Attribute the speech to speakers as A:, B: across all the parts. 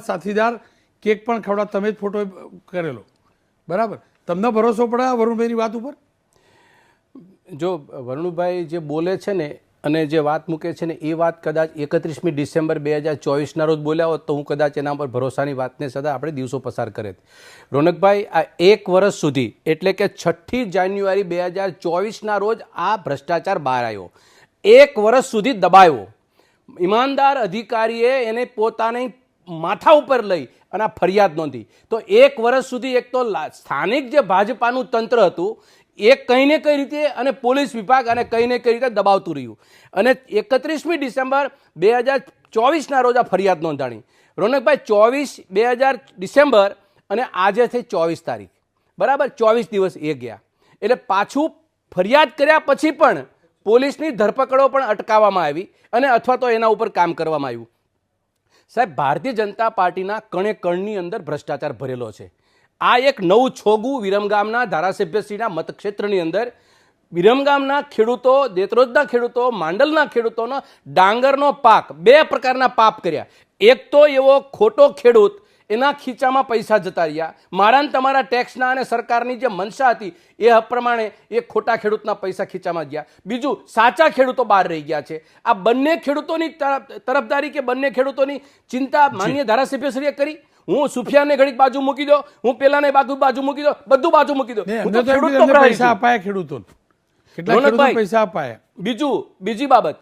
A: સાથીદાર કેક પણ ખવડાવ, તમે જ ફોટો કરેલો, બરાબર? તમને ભરોસો પડે આ વરુણભાઈની વાત ઉપર?
B: જો વરુણભાઈ જે બોલે છે ને અને જે વાત મૂકે છે ને એ વાત કદાચ 31મી ડિસેમ્બર 2024ના રોજ બોલ્યા હોત તો હું કદાચ એના પર ભરોસાની વાતને સદા આપણે દિવસો પસાર કરે. રોનકભાઈ, આ 1 વર્ષ સુધી એટલે કે 6ઠી જાન્યુઆરી 2024ના રોજ આ ભ્રષ્ટાચાર બહાર આવ્યો. 1 વર્ષ સુધી દબાયો. ઈમાનદાર અધિકારીએ એને પોતાની માથા ઉપર લઈ અને આ ફરિયાદ નોંધી. તો 1 વર્ષ સુધી એક તો સ્થાનિક જે ભાજપાનું તંત્ર હતું એ કંઈ ને કઈ રીતે અને પોલીસ વિભાગ અને કંઈ ને કઈ રીતે દબાવતું રહ્યું અને 31મી ડિસેમ્બર 2024ના રોજ આ ફરિયાદ નોંધાણી. રોનકભાઈ, 20 ડિસેમ્બર અને આજે થઈ 24 તારીખ, બરાબર? 24 દિવસ એ ગયા. એટલે પાછું ફરિયાદ કર્યા પછી પણ પોલીસની ધરપકડો પણ અટકાવવામાં આવી અને અથવા તો એના ઉપર કામ કરવામાં આવ્યું. સાહેબ, ભારતીય જનતા પાર્ટીના કણે કણની અંદર ભ્રષ્ટાચાર ભરેલો છે. આ એક નવું છોગું વિરમગામના ધારાસભ્યશ્રીના મતક્ષેત્રની અંદર વિરમગામના ખેડૂતો, દેત્રોજના ખેડૂતો, માંડલના ખેડૂતોનો ડાંગરનો પાક, 2 પ્રકારના પાપ કર્યા. એક તો એવો ખોટો ખેડૂત, એના ખીચામાં પૈસા જતા રહ્યા. મારા ને તમારા ટેક્સના અને સરકારની જે મનસા હતી એ પ્રમાણે એ ખોટા ખેડૂતના પૈસા ખીચામાં ગયા. બીજું, સાચા ખેડૂતો બહાર રહી ગયા છે. આ બંને ખેડૂતોની તરફદારી કે બંને ખેડૂતોની ચિંતા માનનીય ધારાસભ્યશ્રીએ કરી. હું સુફિયાનને ઘડીક બાજુ મૂકી દો, હું પેલાને બાજુ મૂકી દો, બધું બાજુ મૂકી દો.
A: પૈસા અપાયા ખેડૂતોને, કેટલા પૈસા અપાયા.
B: બીજી બાબત,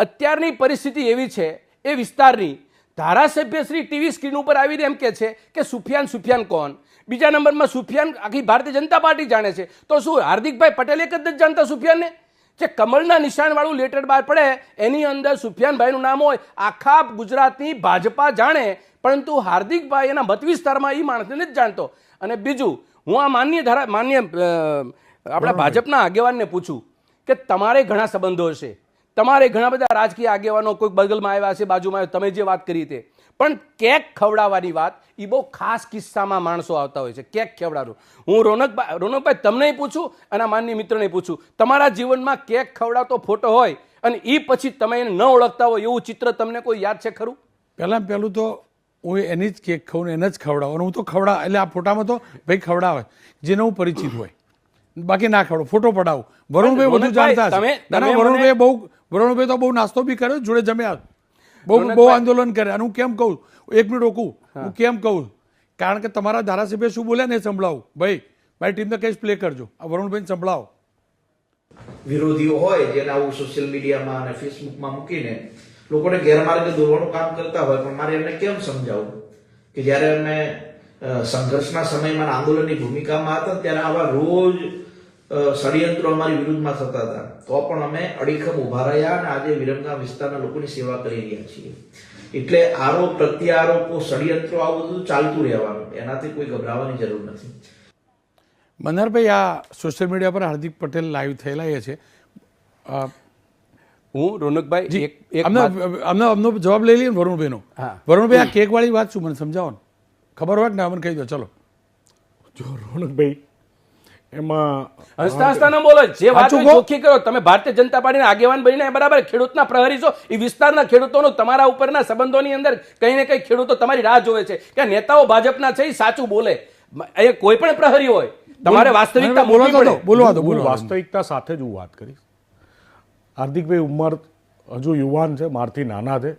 B: અત્યારની પરિસ્થિતિ એવી છે એ વિસ્તારની, ધારાસભ્યશ્રી ટીવી સ્ક્રીન ઉપર આવીને એમ કે છે કે સુફિયાન કોણ? બીજા નંબરમાં સુફિયાન આખી ભારતીય જનતા પાર્ટી જાણે છે. તો શું હાર્દિકભાઈ પટેલ એક જ નથી જાણતા સુફિયાનને? જે કમળના નિશાનવાળું લેટર બહાર પડે એની અંદર સુફિયાનભાઈનું નામ હોય, આખા ગુજરાતની ભાજપા જાણે, પરંતુ હાર્દિકભાઈ એના મત વિસ્તારમાં એ માણસને નથી જાણતો. અને બીજું, હું આ માન્ય આપણા ભાજપના આગેવાનને પૂછું કે તમારે ઘણા સંબંધો હશે, તમારે ઘણા બધા રાજકીય આગેવાનો કોઈ બગલમાં આવ્યા છે, બાજુમાં આવ્યા, તમે જે વાત કરી તે, પણ કેક ખવડાવવાની વાત એ બહુ ખાસ કિસ્સામાં માણસો આવતા હોય છે. કેક ખવડાવવાનું. હું રોનકભાઈ તમને પૂછું અને માનની મિત્રને પૂછું, તમારા જીવનમાં કેક ખવડાવતો ફોટો હોય અને એ પછી તમે એને ન ઓળખતા હોય એવું ચિત્ર તમને કોઈ યાદ છે ખરું?
A: પહેલું તો હું એની જ કેક ખાઉં ને એને જ ખવડાવું. હું તો એટલે આ ફોટામાં તો ભાઈ ખવડાવે જેને હું પરિચિત હોય, બાકી ના ખવડાવું, ફોટો પડાવું. વરુણભાઈ બધું જાણતા. વરુણભાઈ તો બહુ નાસ્તો બી કર્યો, જોડે જમ્યા, બહુ આંદોલન કરે. અને હું કેમ કહું, 1 મિનિટ રોકું, હું કેમ કહું, કારણ કે તમારા ધારાસભ્ય શું બોલ્યા ને સંભળાવું. ભાઈ મારી ટીમને કઈ પ્લે કરજો, આ વરુણભાઈને સંભળાવો.
C: વિરોધીઓ હોય જેને આવું સોશિયલ મીડિયામાં અને ફેસબુકમાં મૂકીને લોકોને ગેરમાર્ગે દોરવાનું કામ કરતા હોય, પણ મારે એમને કેમ સમજાવું કે જ્યારે અમે સંઘર્ષના સમયમાં આંદોલનની ભૂમિકામાં હતા ત્યારે આવા રોજ ષડયંત્રો અમારી વિરુદ્ધમાં થતા હતા, તો પણ અમે અડીખમ ઉભા રહ્યા અને આજે વિરમગામ વિસ્તારના લોકોની સેવા કરી રહ્યા છીએ. એટલે આરોપ પ્રત્યારોપો, ષડયંત્રો, આવું બધું ચાલતું રહેવાનું, એનાથી કોઈ ગભરાવાની જરૂર નથી.
A: મનહરભાઈ, આ સોશિયલ મીડિયા પર હાર્દિક પટેલ લાઈવ થયેલા એ છે.
B: હું રોનકભાઈ
A: અમને જવાબ લઈ લઈએ ને વરુણભાઈનો. વરુણભાઈ, આ કેક વાળી વાત શું મને સમજાવો ને, ખબર હોય કે ના મને કહી દો. ચલો.
D: જો રોનકભાઈ, એમાં
B: હસતા ન બોલો, જે વાત ચોખ્ખી કરો. તમે ભારતીય જનતા પાર્ટીના આગેવાન બનીને બરાબર ખેડૂતના પ્રહરી છો. એ વિસ્તારના ખેડૂતોનો તમારા ઉપરના સંબંધોની અંદર કંઈ ને કંઈ ખેડૂતો તમારી રાહ જોવે છે કે નેતાઓ ભાજપના છે એ સાચું બોલે. એ કોઈ પણ પ્રહરી હોય, તમારે વાસ્તવિકતા
D: બોલવા દો. વાસ્તવિકતા સાથે જ હું વાત કરીશ. હાર્દિકભાઈ ઉંમર હજુ યુવાન છે, મારથી નાના છે.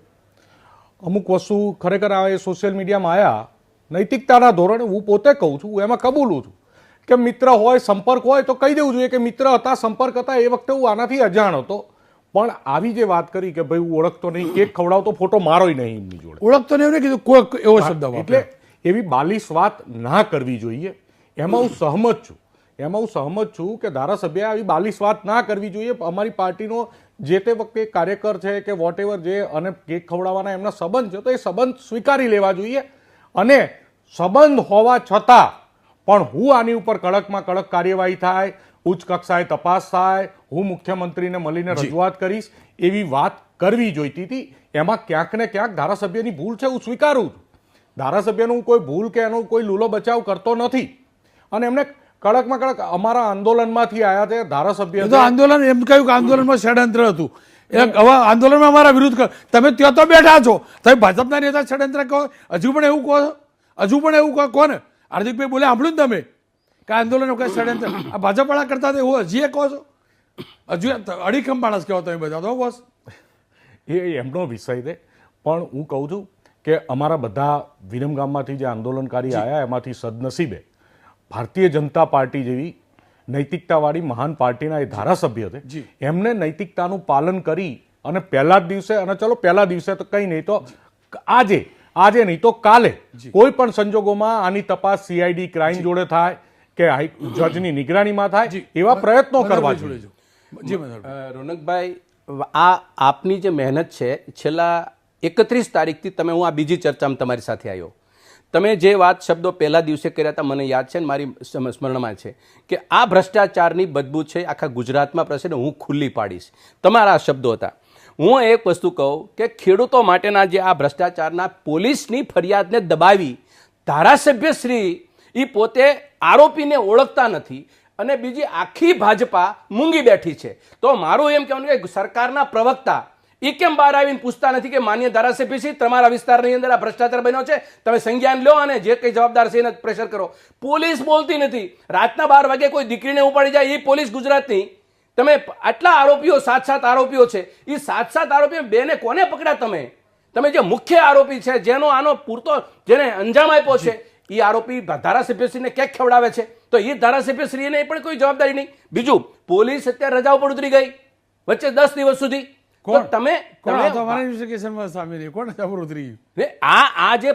D: અમુક વસ્તુ ખરેખર આ સોશિયલ મીડિયામાં આવ્યા નૈતિકતાના ધોરણે હું પોતે કહું છું, હું એમાં કબૂલું છું કે મિત્ર હોય, સંપર્ક હોય તો કહી દેવું જોઈએ કે મિત્ર હતા, સંપર્ક હતા. એ વખતે હું આનાથી અજાણ હતો, પણ આવી જે વાત કરી કે ભાઈ હું ઓળખતો નહીં, કેક ખવડાવતો ફોટો મારોય નહીં એમની જોડે,
A: ઓળખતો નહીં કીધું, કોઈ એવો શબ્દ.
D: એટલે એવી બાલિશ વાત ના કરવી જોઈએ. એમાં હું સહમત છું કે ધારાસભ્ય આવી બાલિશ વાત ના કરવી જોઈએ. અમારી પાર્ટીનો જે તે વખતે કાર્યકર છે કે વોટ એવર જે અને કેક ખવડાવવાના એમના સંબંધ છે તો એ સંબંધ સ્વીકારી લેવા જોઈએ. અને સંબંધ હોવા છતાં પણ હું આની ઉપર કડકમાં કડક કાર્યવાહી થાય, ઉચ્ચ કક્ષાએ તપાસ થાય, હું મુખ્યમંત્રીને મળીને રજૂઆત કરીશ એવી વાત કરવી જોઈતી હતી. એમાં ક્યાંક ને ક્યાંક ધારાસભ્યની ભૂલ છે, હું સ્વીકારું છું. ધારાસભ્યનું કોઈ ભૂલ કે એનો કોઈ લૂલો બચાવ કરતો નથી. અને એમને કડકમાં કડક અમારા આંદોલનમાંથી આવ્યા છે ધારાસભ્ય.
A: આંદોલન એમ કહ્યું કે આંદોલનમાં ષડયંત્ર હતું. એ હવે આંદોલનમાં અમારા વિરુદ્ધ કરો. તમે ત્યાં તો બેઠા છો, તમે ભાજપના નેતા ષડયંત્ર કહો, હજુ પણ એવું કહો છો? હજુ પણ એવું કહો ને? હાર્દિકભાઈ બોલે સાંભળ્યું ને તમે કે આંદોલન વખતે ષડયંત્ર આ ભાજપવાળા કરતા હતા એવું હજી એ કહો છો? હજુ અડીખમ માણસ કહો તમે બધા તો બોસ.
D: એ એમનો વિષય છે, પણ હું કહું છું કે અમારા બધા વિરમગામમાંથી જે આંદોલનકારી આવ્યા એમાંથી સદનસીબે ભારતીય જનતા પાર્ટી જેવી નૈતિકતાવાળી મહાન પાર્ટીના એ ધારાસભ્ય છે, એમને નૈતિકતાનું પાલન કરી અને પહેલા જ દિવસે, અને ચલો પહેલા દિવસે તો કંઈ નહીં તો આજે નહીં તો કાલે કોઈ પણ સંજોગોમાં આની તપાસ CID ક્રાઇમ જોડે થાય કે જજની નિગરાનીમાં થાય એવા પ્રયત્નો કરવા જોઈએ.
A: જી મનોહરભાઈ.
B: રોનકભાઈ, આ આપની જે મહેનત છે છેલ્લા 31 તારીખથી તમે, હું આ બીજી ચર્ચામાં તમારી સાથે આવ્યો, તમે જે વાત શબ્દો પહેલા દિવસે કર્યા હતા મને યાદ છે ને મારી સ્મરણમાં છે કે આ ભ્રષ્ટાચારની બદબૂ છે આખા ગુજરાતમાં પ્રસરે, હું ખુલ્લી પાડીશ. તમારા આ શબ્દો હતા. હું એક વસ્તુ કહું કે ખેડૂતો માટેના જે આ ભ્રષ્ટાચારના પોલીસની ફરિયાદને દબાવી ધારાસભ્યશ્રી એ પોતે આરોપીને ઓળખતા નથી અને બીજી આખી ભાજપા મૂંગી બેઠી છે. તો મારું એમ કહેવાનું કે સરકારના પ્રવક્તા એ કેમ બહાર આવીને પૂછતા નથી કે માન્ય ધારાસભ્યશ્રી તમારા વિસ્તારની અંદર આ ભ્રષ્ટાચાર બન્યો છે, તમે સંજ્ઞાન લો અને જે કંઈ જવાબદાર છે એને પ્રેશર કરો. પોલીસ બોલતી નથી. રાતના 12 વાગે કોઈ દીકરીને ઉપાડી જાય એ પોલીસ ગુજરાતની. તમે આટલા આરોપીઓ 7 આરોપીઓ છે, એ 7 આરોપીઓ બેને કોને પકડ્યા? તમે જે મુખ્ય આરોપી છે જેનો આનો પૂરતો જેને અંજામ આપ્યો છે એ આરોપી ધારાસભ્યશ્રીને ક્યાંક ખવડાવે છે, તો એ ધારાસભ્યશ્રીને પણ કોઈ જવાબદારી નહીં. બીજું, પોલીસ અત્યારે રજાઓ પર ઉતરી ગઈ વચ્ચે 10 દિવસ સુધી. તો તમે આ જે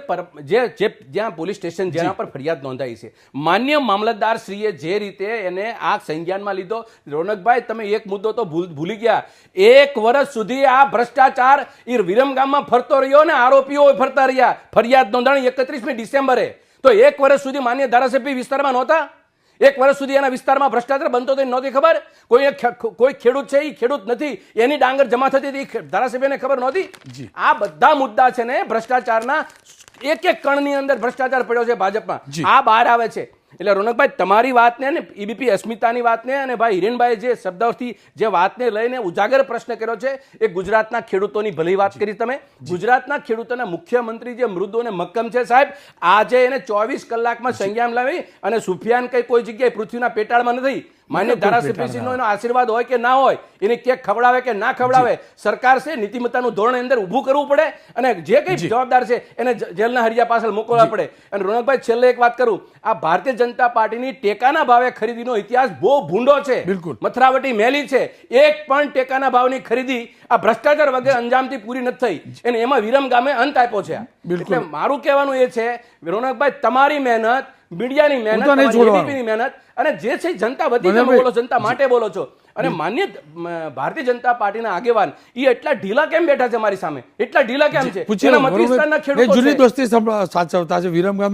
B: જ્યાં પોલીસ સ્ટેશન જેના પર ફરિયાદ નોંધાઈ છે, માન્ય મામલતદાર શ્રીએ જે રીતે એને આ સંજ્ઞાનમાં લીધો. રોનકભાઈ, તમે એક મુદ્દો તો ભૂલી ગયા. 1 વર્ષ સુધી આ ભ્રષ્ટાચાર એ વિરમગામમાં ફરતો રહ્યો ને આરોપીઓ ફરતા રહ્યા. ફરિયાદ નોંધાણી 31મી ડિસેમ્બરે. તો 1 વર્ષ સુધી માન્ય ધારાસભ્ય વિસ્તારમાં નહોતા. 1 વર્ષ સુધી એના વિસ્તારમાં ભ્રષ્ટાચાર બનતો તો નહોતી ખબર. કોઈ ખેડૂત છે એ ખેડૂત નથી, એની ડાંગર જમા થતી હતી, ધારાસભ્યને ખબર નહોતી. આ બધા મુદ્દા છે ને ભ્રષ્ટાચારના, એક કણની અંદર ભ્ષ્ટાચાર પડ્યો છે ભાજપમાં. આ બહાર આવે છે. એટલે રોનકભાઈ, તમારી વાતને ને EBP અસ્મિતાની વાતને અને ભાઈ હિરેનભાઈ જે શબ્દોથી જે વાતને લઈને ઉજાગર પ્રશ્ન કર્યો છે એ ગુજરાતના ખેડૂતોની ભલી વાત કરી તમે. ગુજરાતના ખેડૂતોના મુખ્યમંત્રી જે મૃદુ અને મક્કમ છે સાહેબ, આજે એને 24 કલાકમાં સંજ્ઞાન લાવી અને સુફિયાન કઈ કોઈ જગ્યાએ પૃથ્વીના પેટાળમાં નથી. માન્ય ધારાસભ્યશ્રીનો એનો આશીર્વાદ હોય કે ના હોય, એને ક્યાંક ખવડાવે કે ના ખવડાવે, સરકાર છે નીતિમત્તાનું ધોરણ અંદર ઊભું કરવું પડે અને જે કંઈ જવાબદાર છે એને જેલના હરિયા પાછળ મોકલવા પડે. અને રોનકભાઈ, છેલ્લે એક વાત કરું, આ ભારતીય જનતા પાર્ટીની ટેકાના ભાવે ખરીદીનો ઇતિહાસ બહુ ભૂંડો છે. મથરાવટી મેલી છે. એક પણ ટેકાના ભાવની ખરીદી આ ભ્રષ્ટાચાર વગર અંજામથી પૂરી નથી થઈ, અને એમાં વિરમગામે અંત આપ્યો છે. એટલે મારું કહેવાનું એ છે રોનકભાઈ, તમારી મહેનત, મીડિયાની મહેનત, EBPની મહેનત અને જે છે જનતા વતી તમે બોલો, જનતા માટે બોલો છો. અને માન્ય ભારતીય જનતા પાર્ટીના આગેવાન એ એટલા ઢીલા કેમ બેઠા છે મારી સામે? એટલા ઢીલા કેમ છે? એના મત વિસ્તારના ખેડૂતો
A: જૂની દોસ્તી સાચવતા છે વિરમગામ